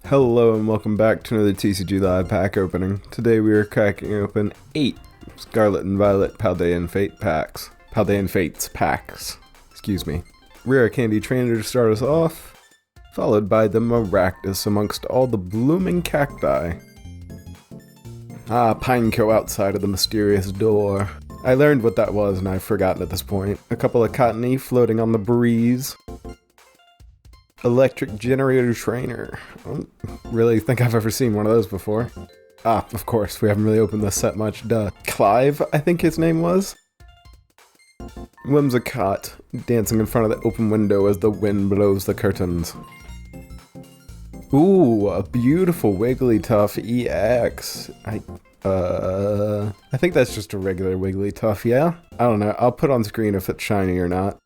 Hello and welcome back to another TCG Live pack opening. Today we are cracking open 8 Scarlet and Violet Paldean Fates packs. Excuse me. Rare Candy Trainer to start us off, followed by the Maractus amongst all the blooming cacti. Pineco outside of the mysterious door. I learned what that was and I've forgotten at this point. A couple of Cottony floating on the breeze. Electric Generator Trainer. I don't really think I've ever seen one of those before. Of course, we haven't really opened this set much, duh. Clive, I think his name was? Whimsicott, dancing in front of the open window as the wind blows the curtains. Ooh, a beautiful Wigglytuff EX. I think that's just a regular Wigglytuff, yeah? I don't know, I'll put on screen if it's shiny or not.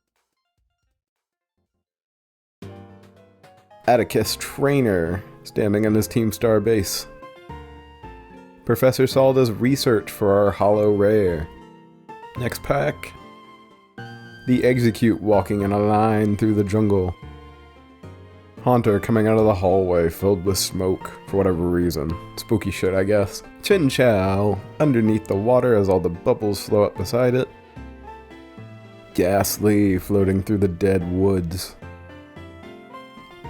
Atticus Trainer, standing on his Team Star base. Professor Saul does research for our Holo Rare. Next pack. The Execute walking in a line through the jungle. Haunter coming out of the hallway filled with smoke, for whatever reason. Spooky shit, I guess. Chin Chow, underneath the water as all the bubbles flow up beside it. Ghastly, floating through the dead woods.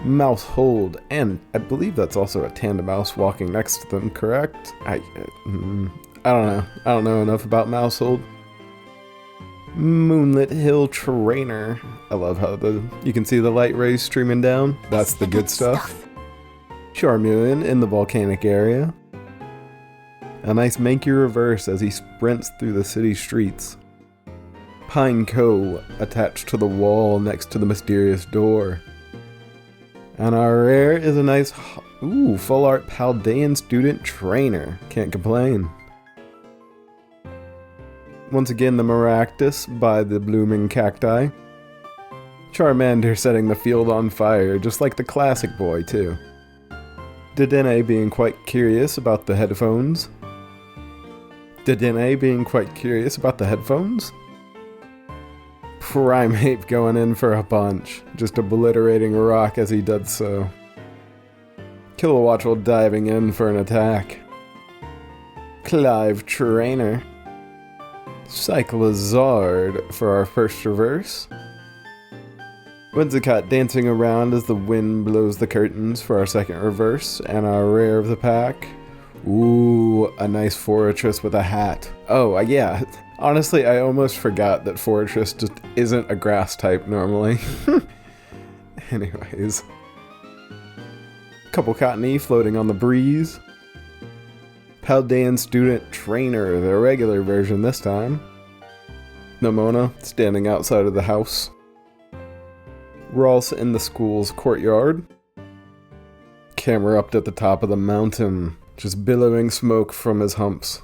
Mouse Hold, and I believe that's also a Tandemaus walking next to them, correct? I don't know. I don't know enough about Mouse Hold. Moonlit Hill Trainer. I love how you can see the light rays streaming down. That's the good stuff. Charmeleon in the volcanic area. A nice Mankey reverse as he sprints through the city streets. Pineco attached to the wall next to the mysterious door. And our rare is a nice, full art Paldean Student Trainer. Can't complain. Once again, the Maractus by the blooming cacti. Charmander setting the field on fire, just like the classic boy, too. Dedenne being quite curious about the headphones. Primeape going in for a punch, just obliterating rock as he does so. Kilowattrel diving in for an attack. Clive Trainer. Cyclizard for our first reverse. Whimsicott dancing around as the wind blows the curtains for our second reverse, and our rare of the pack. Ooh, a nice Forretress with a hat. Oh, yeah. Honestly, I almost forgot that Forretress just isn't a grass type normally. Anyways. Couple Cottony floating on the breeze. Paldean Student Trainer, the regular version this time. Nomona standing outside of the house. Rolse in the school's courtyard. Camera up at the top of the mountain, just billowing smoke from his humps.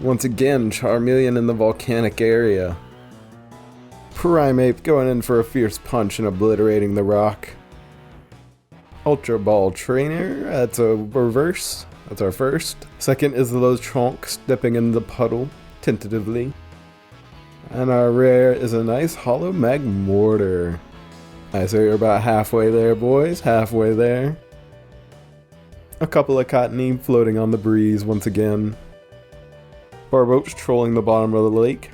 Once again, Charmeleon in the volcanic area. Primeape going in for a fierce punch and obliterating the rock. Ultra Ball Trainer, that's a reverse. That's our first. Second is the Lechonk stepping in the puddle, tentatively. And our rare is a nice Holo Magmortar. I say you're about halfway there, boys. Halfway there. A couple of Cottony floating on the breeze once again. Barboach trolling the bottom of the lake.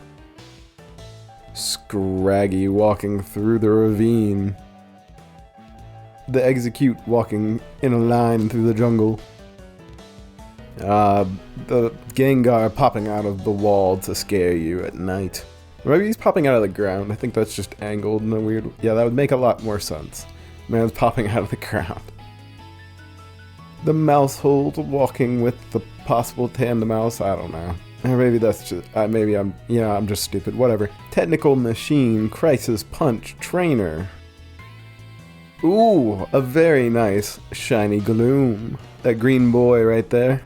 Scraggy walking through the ravine. The Execute walking in a line through the jungle. The Gengar popping out of the wall to scare you at night. Or maybe he's popping out of the ground. I think that's just angled in a weird... Yeah, that would make a lot more sense. Man's popping out of the ground. The Mouse Hold walking with the possible Tandemaus. I don't know. Or maybe that's just... I'm just stupid. Whatever. Technical Machine Crisis Punch Trainer. Ooh, a very nice shiny Gloom. That green boy right there.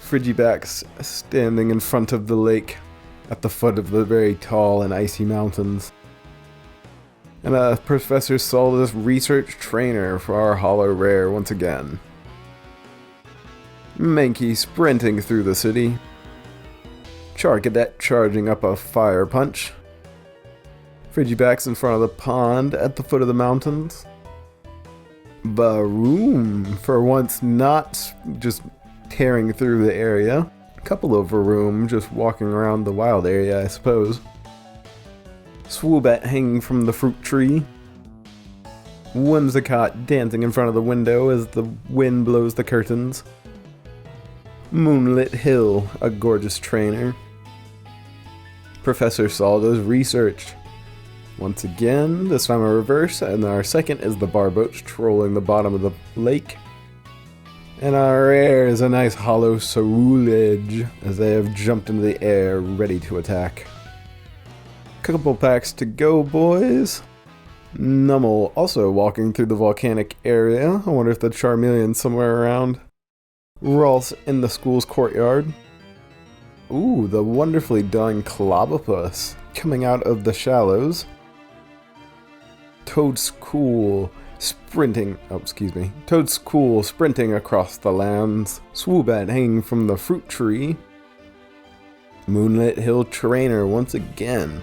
Frigibax standing in front of the lake at the foot of the very tall and icy mountains. And Professor Saul Research Trainer for our Holo Rare once again. Mankey sprinting through the city. Charcadet charging up a fire punch. Frigibax in front of the pond at the foot of the mountains. Baroom, for once not just tearing through the area. A couple of Varoom just walking around the wild area, I suppose. Swoobat hanging from the fruit tree. Whimsicott dancing in front of the window as the wind blows the curtains. Moonlit Hill, a gorgeous trainer. Professor Saul does research. Once again, this time a reverse, and our second is the barboats trolling the bottom of the lake. And our rare is a nice hollow Ceruledge, as they have jumped into the air, ready to attack. Couple packs to go, boys. Nummel also walking through the volcanic area. I wonder if the Charmeleon's somewhere around. Rolse in the school's courtyard. Ooh, the wonderfully done Clobopus coming out of the shallows. Toadstool sprinting across the lands. Swoobat hanging from the fruit tree. Moonlit Hill Trainer once again.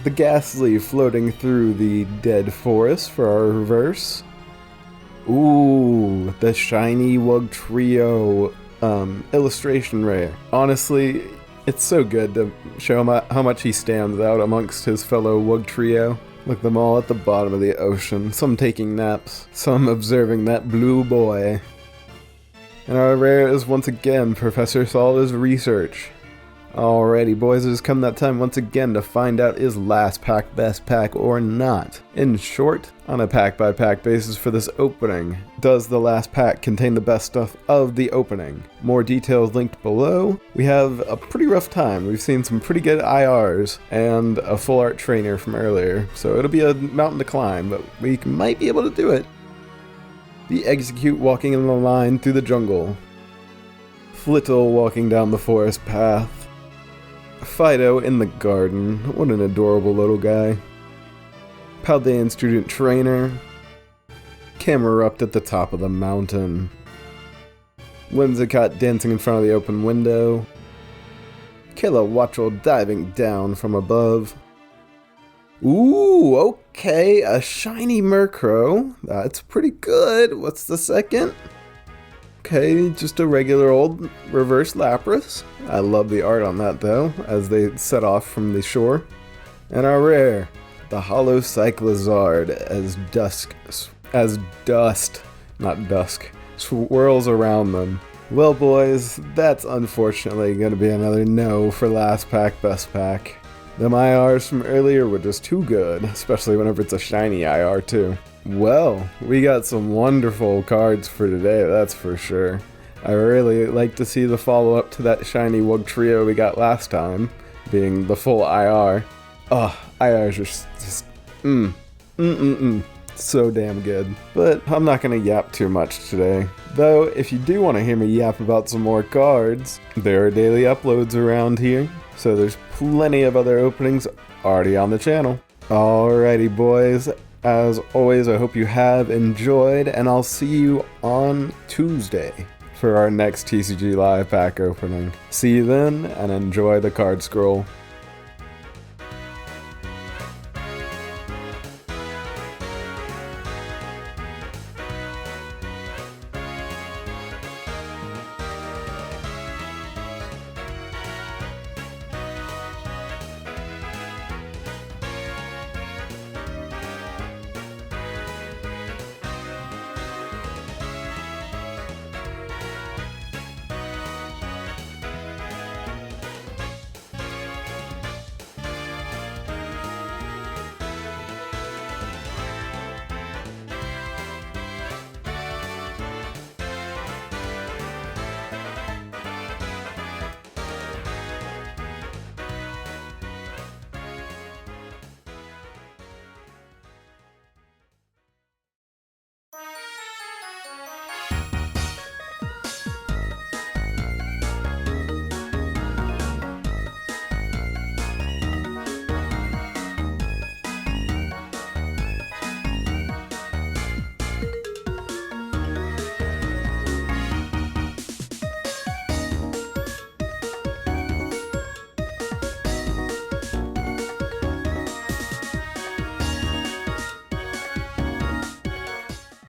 The Ghastly floating through the dead forest for our reverse. Ooh, the shiny Wugtrio illustration rare. Honestly, it's so good to show how much he stands out amongst his fellow Wugtrio. Look, them all at the bottom of the ocean, some taking naps, some observing that blue boy. And our rare is once again Professor Salda's research. Alrighty, boys, it has come that time once again to find out is last pack best pack or not. In short, on a pack-by-pack basis for this opening, does the last pack contain the best stuff of the opening? More details linked below. We have a pretty rough time. We've seen some pretty good IRs and a full art trainer from earlier, so it'll be a mountain to climb, but we might be able to do it. The Execute walking in the line through the jungle. Flittle walking down the forest path. Fido in the garden. What an adorable little guy. Paldean student trainer. Camerupt at the top of the mountain. Whimsicott dancing in front of the open window. Kilowattrel diving down from above. Ooh, okay, a shiny Murkrow. That's pretty good. What's the second? Okay, just a regular old reverse Lapras. I love the art on that though, as they set off from the shore. And our rare, the Hollow Cyclizard, as dust swirls around them. Well, boys, that's unfortunately going to be another no for last pack best pack. Them IRs from earlier were just too good, especially whenever it's a shiny IR too. Well, we got some wonderful cards for today, that's for sure. I really like to see the follow-up to that shiny Wugtrio we got last time, being the full IR. Oh, IRs are just so damn good. But I'm not going to yap too much today. Though, if you do want to hear me yap about some more cards, there are daily uploads around here, so there's plenty of other openings already on the channel. Alrighty, boys. As always, I hope you have enjoyed, and I'll see you on Tuesday for our next TCG Live pack opening. See you then, and enjoy the card scroll.